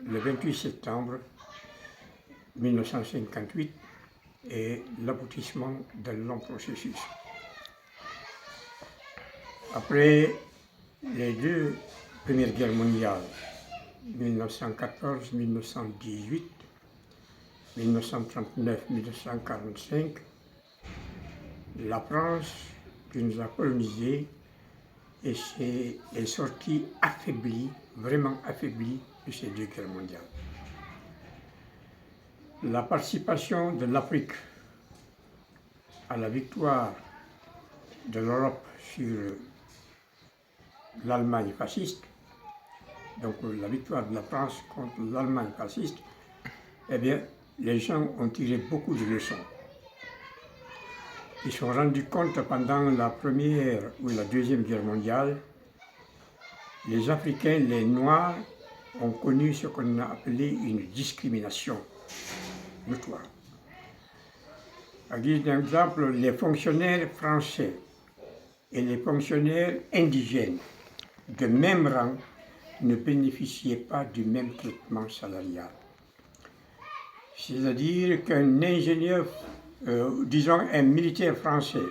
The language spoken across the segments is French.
le 28 septembre 1958 est l'aboutissement d'un long processus. Après les deux premières guerres mondiales, 1914-1918, 1939-1945, la France qui nous a colonisés est sortie affaiblie, vraiment affaiblie de ces deux guerres mondiales. La participation de l'Afrique à la victoire de l'Europe sur l'Allemagne fasciste, donc la victoire de la France contre l'Allemagne fasciste, eh bien, les gens ont tiré beaucoup de leçons. Ils se sont rendus compte pendant la Première ou la Deuxième Guerre mondiale, les Africains, les Noirs, ont connu ce qu'on a appelé une discrimination notoire. À guise d'exemple, les fonctionnaires français et les fonctionnaires indigènes de même rang ne bénéficiaient pas du même traitement salarial. C'est-à-dire qu'un ingénieur, disons un militaire français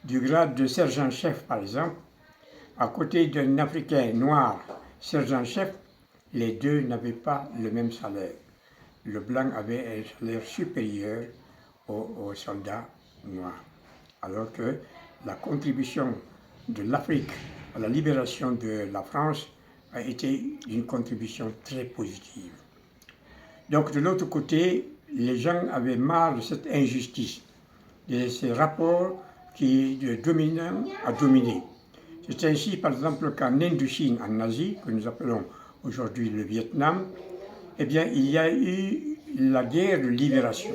du grade de sergent-chef par exemple, à côté d'un Africain noir sergent-chef, les deux n'avaient pas le même salaire. Le blanc avait un salaire supérieur aux soldats noirs, alors que la contribution de l'Afrique à la libération de la France a été une contribution très positive. Donc de l'autre côté, les gens avaient marre de cette injustice, de ces rapports qui de dominant à dominé. C'est ainsi par exemple qu'en Indochine, en Asie, que nous appelons aujourd'hui le Vietnam, eh bien il y a eu la guerre de libération.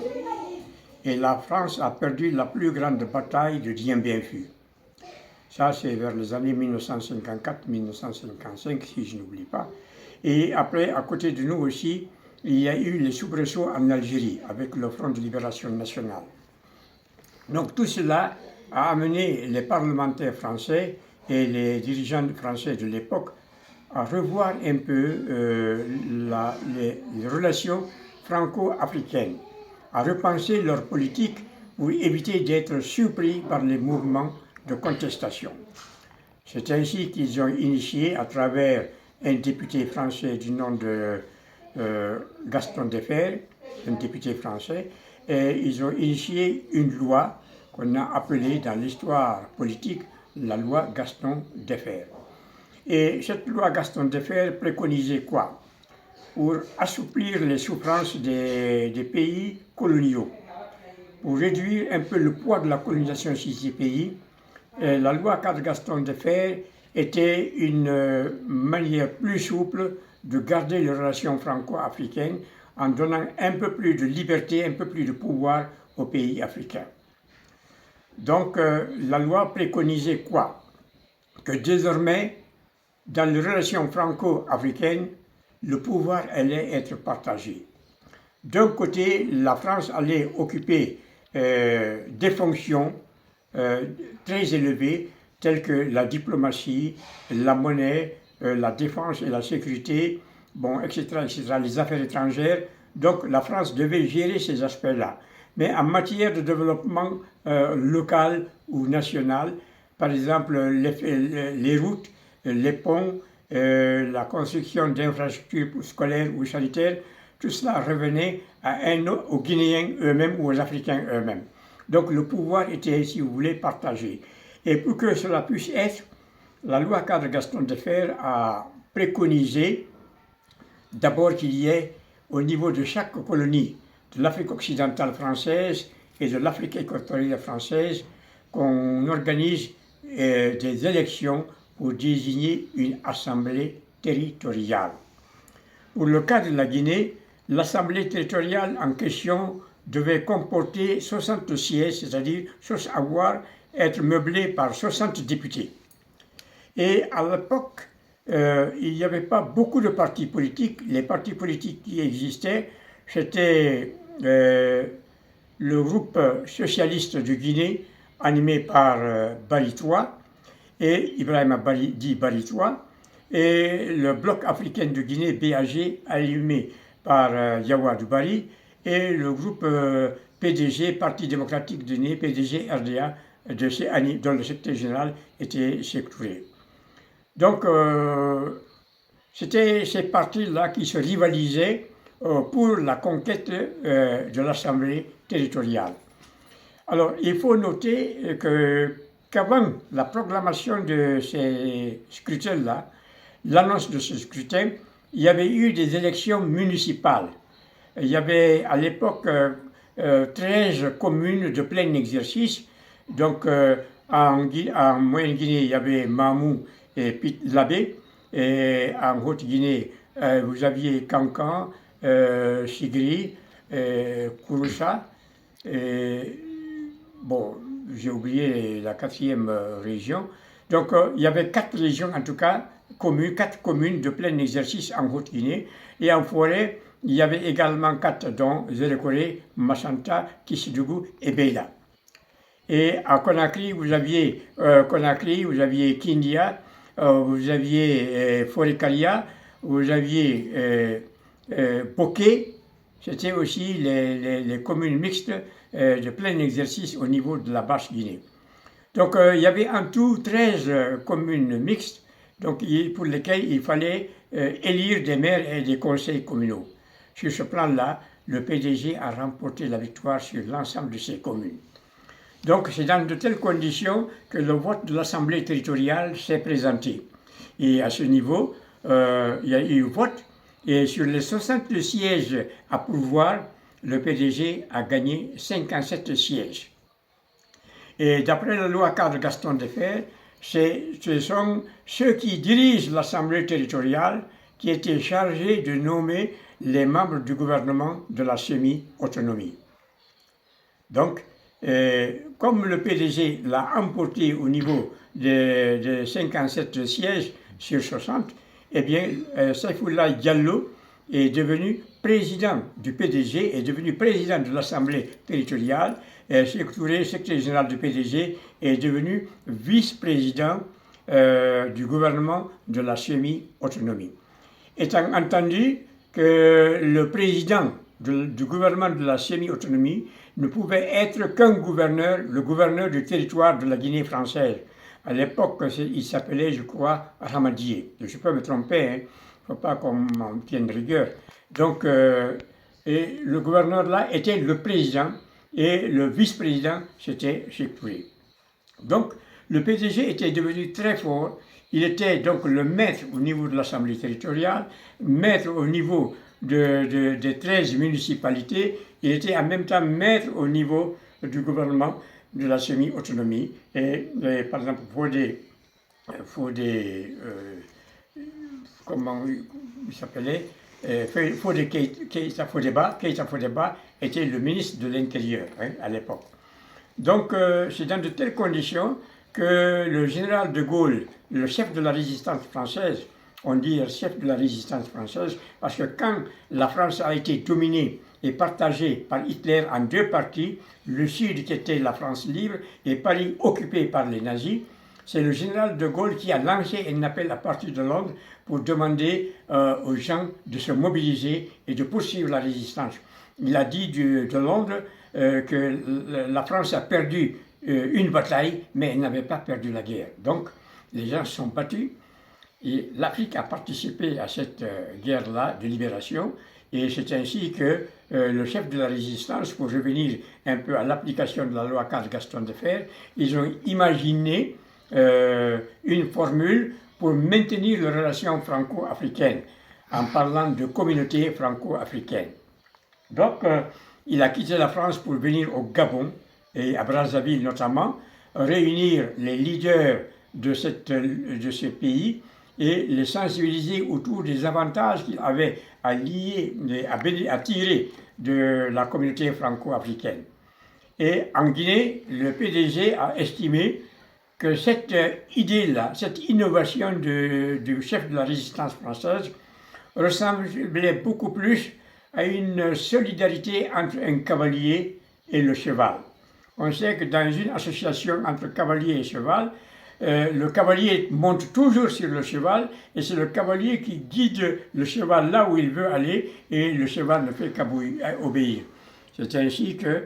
Et la France a perdu la plus grande bataille de Dien Bien Phu. Ça, c'est vers les années 1954-1955, si je n'oublie pas. Et après, à côté de nous aussi, il y a eu les soubresauts en Algérie, avec le Front de Libération Nationale. Donc tout cela a amené les parlementaires français et les dirigeants français de l'époque à revoir un peu les relations franco-africaines, à repenser leur politique pour éviter d'être surpris par les mouvements de contestation. C'est ainsi qu'ils ont initié, à travers un député français du nom de Gaston Defferre, un député français, et ils ont initié une loi qu'on a appelée dans l'histoire politique la loi Gaston Defferre. Et cette loi Gaston Defferre préconisait quoi? Pour assouplir les souffrances des pays coloniaux, pour réduire un peu le poids de la colonisation sur ces pays, la loi cadre Gaston Defferre était une manière plus souple de garder les relations franco-africaines en donnant un peu plus de liberté, un peu plus de pouvoir aux pays africains. Donc la loi préconisait quoi? Que désormais, dans les relations franco-africaines, le pouvoir allait être partagé. D'un côté, la France allait occuper des fonctions très élevées, telles que la diplomatie, la monnaie, la défense et la sécurité, bon, etc., les affaires étrangères. Donc la France devait gérer ces aspects-là. Mais en matière de développement local ou national, par exemple les routes, les ponts, la construction d'infrastructures scolaires ou sanitaires, tout cela revenait aux Guinéens eux-mêmes ou aux Africains eux-mêmes. Donc le pouvoir était, si vous voulez, partagé. Et pour que cela puisse être, la loi cadre Gaston Defferre a préconisé d'abord qu'il y ait au niveau de chaque colonie de l'Afrique occidentale française et de l'Afrique équatoriale française qu'on organise des élections pour désigner une assemblée territoriale. Pour le cas de la Guinée, l'assemblée territoriale en question devait comporter 60 sièges, c'est-à-dire être meublée par 60 députés. Et à l'époque, il n'y avait pas beaucoup de partis politiques. Les partis politiques qui existaient, c'était le groupe socialiste de Guinée, animé par Bari III, et Ibrahima Bari, dit Bari III, et le bloc africain de Guinée, BAG, allumé par Yawa Doubari, et le groupe PDG, Parti démocratique de Guinée, PDG RDA, de chez Ani, dont le secrétaire général était Sékou Touré. Donc, c'était ces partis-là qui se rivalisaient pour la conquête de l'Assemblée territoriale. Alors, il faut noter qu'avant la proclamation de ces scrutins-là, l'annonce de ce scrutin, il y avait eu des élections municipales. Il y avait à l'époque 13 communes de plein exercice. Donc, en Moyenne-Guinée, il y avait Mamou et Labé. Et en Haute-Guinée, vous aviez Cancan, Sigri, Kouroussa. Bon, j'ai oublié la 4e région. Donc, il y avait 4 régions, en tout cas, 4 communes de plein exercice en Haute-Guinée. Et en forêt, il y avait également 4, dont Zérekoré, Machanta, Kissidougou et Beila. Et à Conakry, vous aviez Kindia, vous aviez Forêt-Kalia, vous aviez Poké. C'était aussi les communes mixtes de plein exercice au niveau de la Basse-Guinée. Donc il y avait en tout 13 communes mixtes, donc, pour lesquelles il fallait élire des maires et des conseils communaux. Sur ce plan-là, le PDG a remporté la victoire sur l'ensemble de ces communes. Donc c'est dans de telles conditions que le vote de l'Assemblée territoriale s'est présenté. Et à ce niveau, il y a eu vote, et sur les 60 sièges à pourvoir, le PDG a gagné 57 sièges. Et d'après la loi cadre Gaston Defferre, ce sont ceux qui dirigent l'Assemblée territoriale qui étaient chargés de nommer les membres du gouvernement de la semi-autonomie. Donc, comme le PDG l'a emporté au niveau de 57 sièges sur 60, eh bien, Saifoullah Diallo est devenu président du PDG, est devenu président de l'Assemblée territoriale. Sékou Touré, secrétaire général du PDG, est devenu vice-président du gouvernement de la semi-autonomie. Étant entendu que le président du gouvernement de la semi-autonomie ne pouvait être qu'un gouverneur, le gouverneur du territoire de la Guinée française. À l'époque, il s'appelait, je crois, Ramadier. Je peux me tromper, il ne faut pas qu'on m'en tienne rigueur. Donc, et le gouverneur là était le président, et le vice-président, c'était Sékou Touré. Donc, le PDG était devenu très fort. Il était donc le maître au niveau de l'Assemblée territoriale, maître au niveau des 13 municipalités. Il était en même temps maître au niveau du gouvernement de la semi-autonomie. Et par exemple, comment il s'appelait, Keïta Fodeba était le ministre de l'Intérieur à l'époque. Donc c'est dans de telles conditions que le général de Gaulle, le chef de la résistance française, on dit chef de la résistance française, parce que quand la France a été dominée et partagée par Hitler en 2 parties, le Sud qui était la France libre et Paris occupé par les nazis, c'est le général de Gaulle qui a lancé un appel à partir de Londres pour demander aux gens de se mobiliser et de poursuivre la résistance. Il a dit de Londres que la France a perdu une bataille, mais elle n'avait pas perdu la guerre. Donc, les gens se sont battus et l'Afrique a participé à cette guerre-là de libération. Et c'est ainsi que le chef de la résistance, pour revenir un peu à l'application de la loi cadre Gaston Defferre, ils ont imaginé une formule pour maintenir les relations franco-africaines en parlant de communauté franco-africaine. Donc, il a quitté la France pour venir au Gabon et à Brazzaville notamment, réunir les leaders de ce pays et les sensibiliser autour des avantages qu'il avait à tirer de la communauté franco-africaine. Et en Guinée, le PDG a estimé que cette idée-là, cette innovation du chef de la résistance française ressemblait beaucoup plus à une solidarité entre un cavalier et le cheval. On sait que dans une association entre cavalier et cheval, le cavalier monte toujours sur le cheval et c'est le cavalier qui guide le cheval là où il veut aller et le cheval ne fait qu'obéir. C'est ainsi que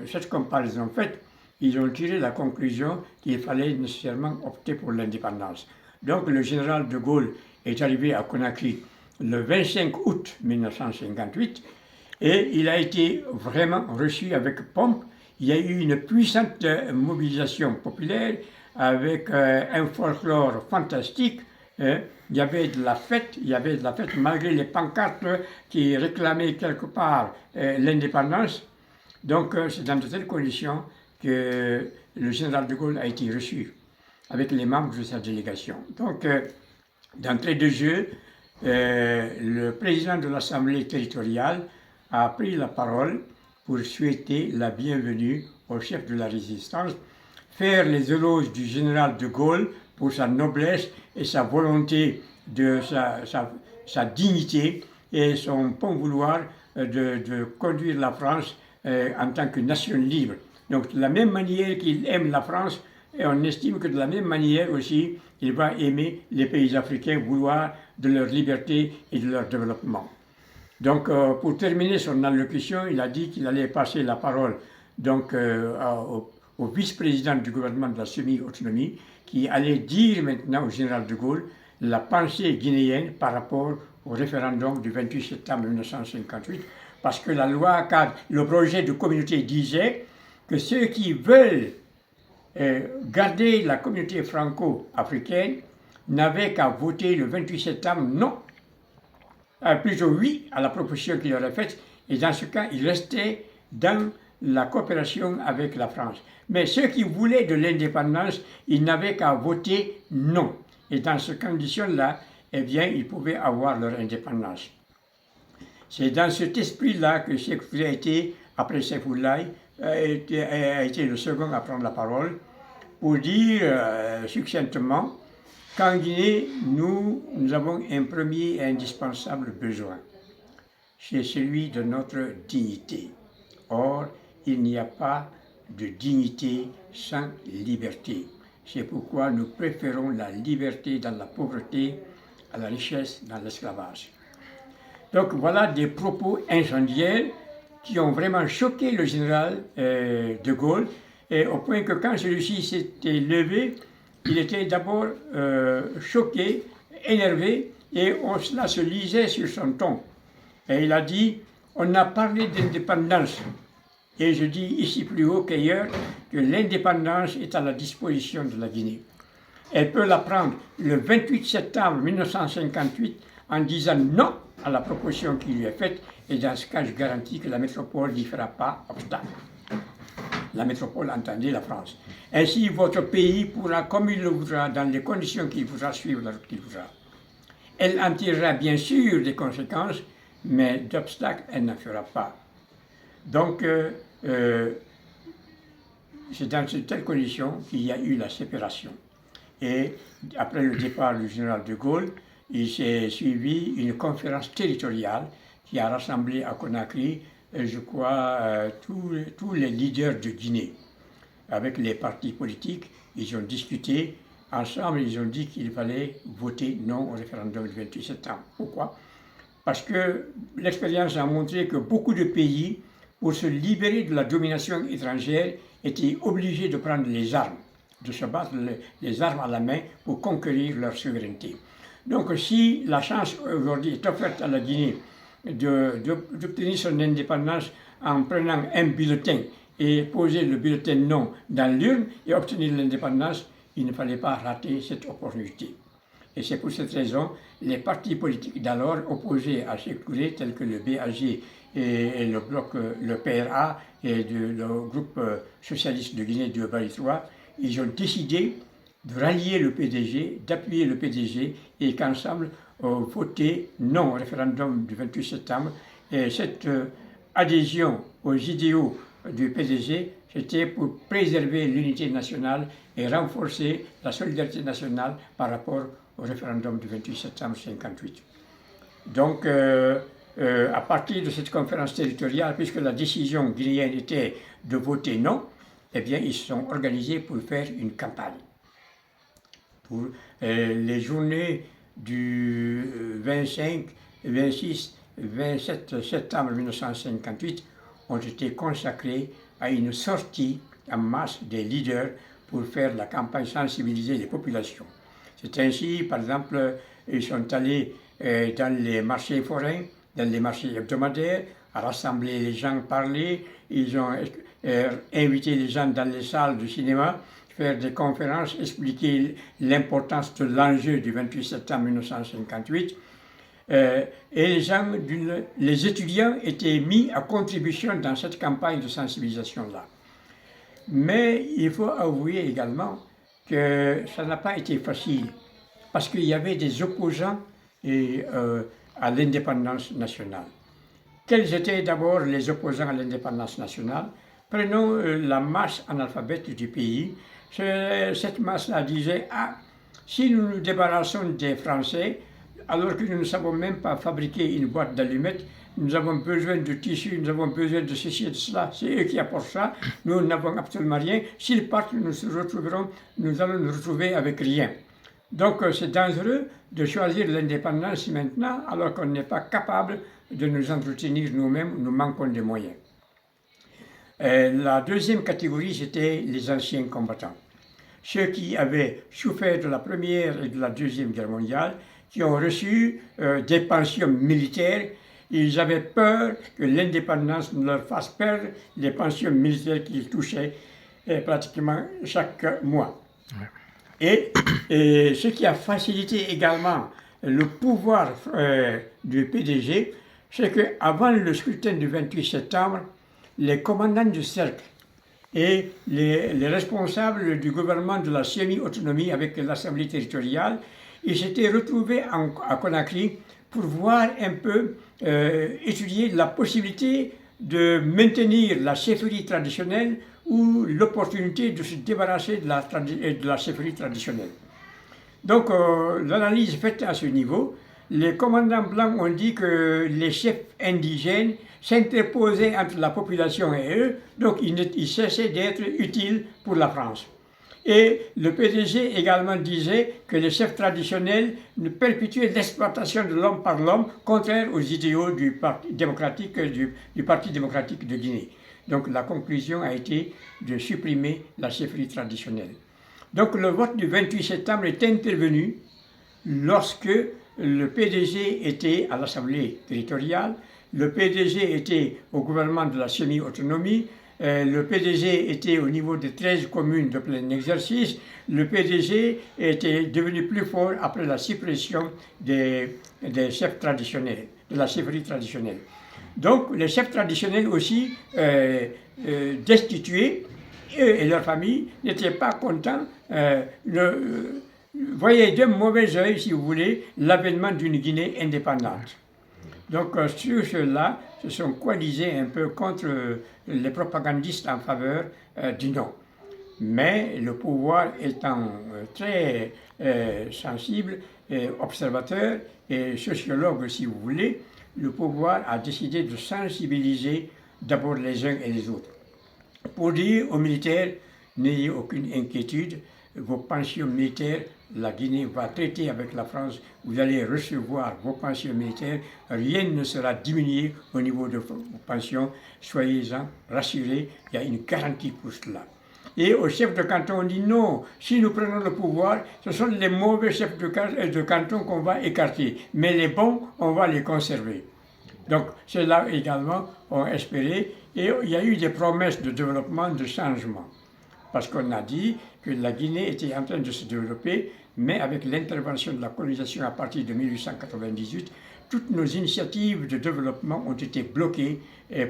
cette comparaison faite, ils ont tiré la conclusion qu'il fallait nécessairement opter pour l'indépendance. Donc le général de Gaulle est arrivé à Conakry le 25 août 1958 et il a été vraiment reçu avec pompe. Il y a eu une puissante mobilisation populaire avec un folklore fantastique. Il y avait de la fête, malgré les pancartes qui réclamaient quelque part l'indépendance. Donc c'est dans de telles conditions que le général de Gaulle a été reçu avec les membres de sa délégation. Donc d'entrée de jeu, le président de l'Assemblée territoriale a pris la parole pour souhaiter la bienvenue au chef de la résistance, faire les éloges du général de Gaulle pour sa noblesse et sa volonté, sa dignité et son bon vouloir de conduire la France en tant que nation libre. Donc de la même manière qu'il aime la France, et on estime que de la même manière aussi, il va aimer les pays africains, vouloir de leur liberté et de leur développement. Donc, pour terminer son allocution, il a dit qu'il allait passer la parole donc, au vice-président du gouvernement de la semi-autonomie, qui allait dire maintenant au général de Gaulle la pensée guinéenne par rapport au référendum du 28 septembre 1958, parce que la loi cadre, le projet de communauté disait que ceux qui veulent garder la communauté franco-africaine n'avaient qu'à voter le 28 septembre non, plutôt oui à la proposition qu'il aurait faite, et dans ce cas, il restait dans la coopération avec la France. Mais ceux qui voulaient de l'indépendance, ils n'avaient qu'à voter non. Et dans ces conditions-là, eh bien, ils pouvaient avoir leur indépendance. C'est dans cet esprit-là que Sékou Touré a été, après Sékou Laye, a été le second à prendre la parole pour dire succinctement qu'en Guinée, nous avons un premier et indispensable besoin. C'est celui de notre dignité. Or, il n'y a pas de dignité sans liberté. C'est pourquoi nous préférons la liberté dans la pauvreté à la richesse dans l'esclavage. Donc voilà des propos incendiaires qui ont vraiment choqué le général de Gaulle, et au point que quand celui-ci s'était levé, il était d'abord choqué, énervé, et cela se lisait sur son ton. Et il a dit, on a parlé d'indépendance, et je dis ici plus haut qu'ailleurs que l'indépendance est à la disposition de la Guinée. Elle peut la prendre le 28 septembre 1958 en disant non à la proposition qui lui est faite, et dans ce cas, je garantis que la métropole n'y fera pas obstacle. La métropole, entendez la France. Ainsi, votre pays pourra, comme il le voudra, dans les conditions qu'il voudra, suivre la route qu'il voudra. Elle en tirera bien sûr des conséquences, mais d'obstacles, elle n'en fera pas. Donc, c'est dans de telles conditions qu'il y a eu la séparation. Et après le départ du général de Gaulle, il s'est suivi une conférence territoriale qui a rassemblé à Conakry, je crois, tous les leaders de Guinée. Avec les partis politiques, ils ont discuté ensemble, ils ont dit qu'il fallait voter non au référendum du 28 septembre. Pourquoi? Parce que l'expérience a montré que beaucoup de pays, pour se libérer de la domination étrangère, étaient obligés de prendre les armes, de se battre les armes à la main pour conquérir leur souveraineté. Donc si la chance aujourd'hui est offerte à la Guinée d'obtenir son indépendance en prenant un bulletin et poser le bulletin non dans l'urne et obtenir l'indépendance, il ne fallait pas rater cette opportunité. Et c'est pour cette raison, les partis politiques d'alors opposés à Sékou Touré, tels que le BAG et le bloc, le PRA et le groupe socialiste de Guinée de Bali 3, ils ont décidé de rallier le PDG, d'appuyer le PDG et qu'ensemble voter non au référendum du 28 septembre. Et cette adhésion aux idéaux du PDG, c'était pour préserver l'unité nationale et renforcer la solidarité nationale par rapport au référendum du 28 septembre 1958. Donc, à partir de cette conférence territoriale, puisque la décision guinéenne était de voter non, eh bien, ils se sont organisés pour faire une campagne. pour les journées du 25, 26, 27 septembre 1958 ont été consacrées à une sortie en masse des leaders pour faire la campagne sensibiliser les populations. C'est ainsi, par exemple, ils sont allés dans les marchés forains, dans les marchés hebdomadaires, à rassembler les gens, parler. Ils ont invité les gens dans les salles de cinéma, faire des conférences, expliquer l'importance de l'enjeu du 28 septembre 1958. Et les étudiants étaient mis à contribution dans cette campagne de sensibilisation-là. Mais il faut avouer également que ça n'a pas été facile, parce qu'il y avait des opposants à l'indépendance nationale. Quels étaient d'abord les opposants à l'indépendance nationale? Prenons la masse analphabète du pays. Cette masse-là disait: ah, si nous nous débarrassons des Français, alors que nous ne savons même pas fabriquer une boîte d'allumettes, nous avons besoin de tissus, nous avons besoin de ceci et de cela, c'est eux qui apportent ça, nous n'avons absolument rien. S'ils partent, nous allons nous retrouver avec rien. Donc c'est dangereux de choisir l'indépendance maintenant, alors qu'on n'est pas capable de nous entretenir nous-mêmes, nous manquons de moyens. La deuxième catégorie, c'était les anciens combattants. Ceux qui avaient souffert de la Première et de la Deuxième Guerre mondiale, qui ont reçu des pensions militaires. Ils avaient peur que l'indépendance ne leur fasse perdre les pensions militaires qu'ils touchaient pratiquement chaque mois. Et ce qui a facilité également le pouvoir du PDG, c'est qu'avant le scrutin du 28 septembre, les commandants du cercle et les responsables du gouvernement de la semi-autonomie avec l'Assemblée territoriale, ils s'étaient retrouvés à Conakry pour voir un peu étudier la possibilité de maintenir la chefferie traditionnelle ou l'opportunité de se débarrasser de la chefferie traditionnelle. Donc l'analyse faite à ce niveau, les commandants blancs ont dit que les chefs indigènes s'interposaient entre la population et eux, donc ils cessaient d'être utiles pour la France. Et le PDG également disait que les chefs traditionnels perpétuaient l'exploitation de l'homme par l'homme, contraire aux idéaux du Parti démocratique de Guinée. Donc la conclusion a été de supprimer la chefferie traditionnelle. Donc le vote du 28 septembre est intervenu lorsque le PDG était à l'Assemblée territoriale, le PDG était au gouvernement de la semi-autonomie, le PDG était au niveau de 13 communes de plein exercice. Le PDG était devenu plus fort après la suppression des chefs traditionnels, de la chefferie traditionnelle. Donc les chefs traditionnels aussi destitués, eux et leurs familles, n'étaient pas contents, voyaient d'un mauvais œil, si vous voulez, l'avènement d'une Guinée indépendante. Donc sur cela, se sont coalisés un peu contre les propagandistes en faveur du non. Mais le pouvoir étant très sensible, observateur et sociologue si vous voulez, le pouvoir a décidé de sensibiliser d'abord les uns et les autres. Pour dire aux militaires, n'ayez aucune inquiétude, vos pensions militaires, la Guinée va traiter avec la France, vous allez recevoir vos pensions militaires, rien ne sera diminué au niveau de vos pensions, soyez-en rassurés, il y a une garantie pour cela. Et aux chefs de canton, on dit non, si nous prenons le pouvoir, ce sont les mauvais chefs de canton qu'on va écarter, mais les bons, on va les conserver. Donc, ceux-là également ont espéré, et il y a eu des promesses de développement, de changement. Parce qu'on a dit que la Guinée était en train de se développer, mais avec l'intervention de la colonisation à partir de 1898, toutes nos initiatives de développement ont été bloquées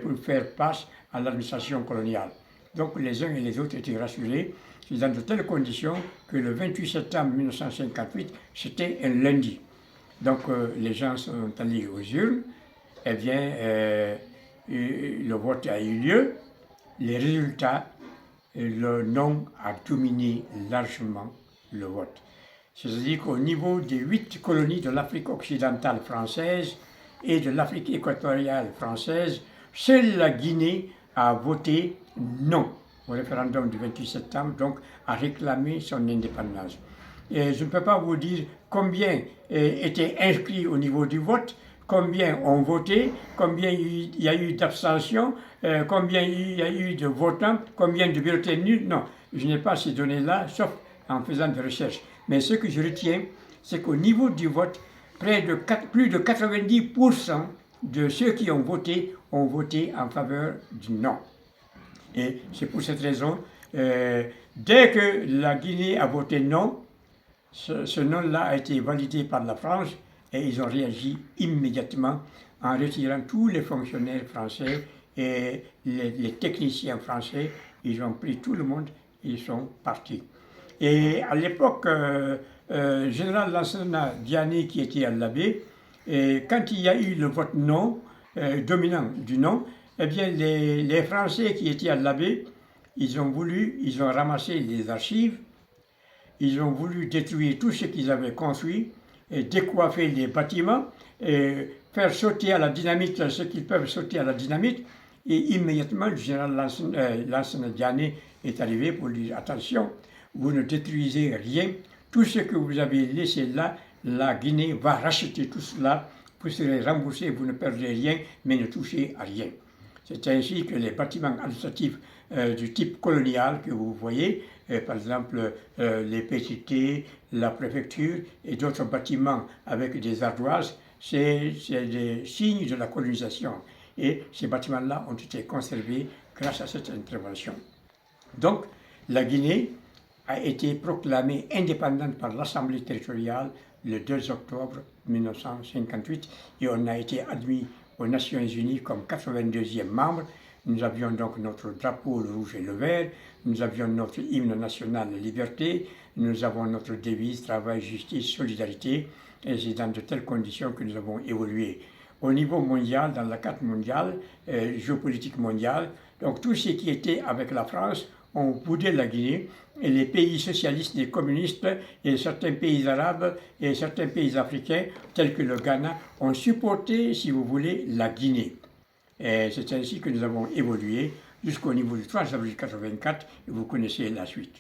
pour faire face à l'administration coloniale. Donc les uns et les autres étaient rassurés. C'est dans de telles conditions que le 28 septembre 1958, c'était un lundi. Donc les gens sont allés aux urnes, eh bien le vote a eu lieu. Les résultats, le non a dominé largement le vote. C'est-à-dire qu'au niveau des 8 colonies de l'Afrique occidentale française et de l'Afrique équatoriale française, seule la Guinée a voté non au référendum du 28 septembre, donc a réclamé son indépendance. Et je ne peux pas vous dire combien étaient inscrits au niveau du vote, combien ont voté, combien il y a eu d'abstentions, combien il y a eu de votants, combien de bulletins nuls. Non, je n'ai pas ces données-là, sauf en faisant des recherches. Mais ce que je retiens, c'est qu'au niveau du vote, plus de 90% de ceux qui ont voté en faveur du non. Et c'est pour cette raison, dès que la Guinée a voté non, ce non-là a été validé par la France et ils ont réagi immédiatement en retirant tous les fonctionnaires français et les techniciens français. Ils ont pris tout le monde, ils sont partis. Et à l'époque, général Lansana Diané qui était à l'abbé, quand il y a eu le vote non, dominant du non, eh bien les Français qui étaient à l'abbé, ils ont ramassé les archives, ils ont voulu détruire tout ce qu'ils avaient construit, et décoiffer les bâtiments, et faire sauter à la dynamite ce qu'ils peuvent sauter à la dynamite. Et immédiatement, le général Lansana Diané est arrivé pour dire attention, vous ne détruisez rien, tout ce que vous avez laissé là, la Guinée va racheter tout cela, vous serez remboursé, vous ne perdrez rien, mais ne touchez à rien. C'est ainsi que les bâtiments administratifs du type colonial que vous voyez, par exemple les PTT, la préfecture et d'autres bâtiments avec des ardoises, c'est des signes de la colonisation. Et ces bâtiments-là ont été conservés grâce à cette intervention. Donc, la Guinée a été proclamée indépendante par l'Assemblée territoriale le 2 octobre 1958 et on a été admis aux Nations Unies comme 82e membre. Nous avions donc notre drapeau, le rouge et le vert, nous avions notre hymne national, la liberté, nous avons notre devise, travail, justice, solidarité, et c'est dans de telles conditions que nous avons évolué. Au niveau mondial, dans la carte mondiale, géopolitique mondiale, donc tous ceux qui étaient avec la France ont boudé la Guinée, et les pays socialistes et communistes, et certains pays arabes, et certains pays africains, tels que le Ghana, ont supporté, si vous voulez, la Guinée. Et c'est ainsi que nous avons évolué jusqu'au niveau du 3 avril 1984, et vous connaissez la suite.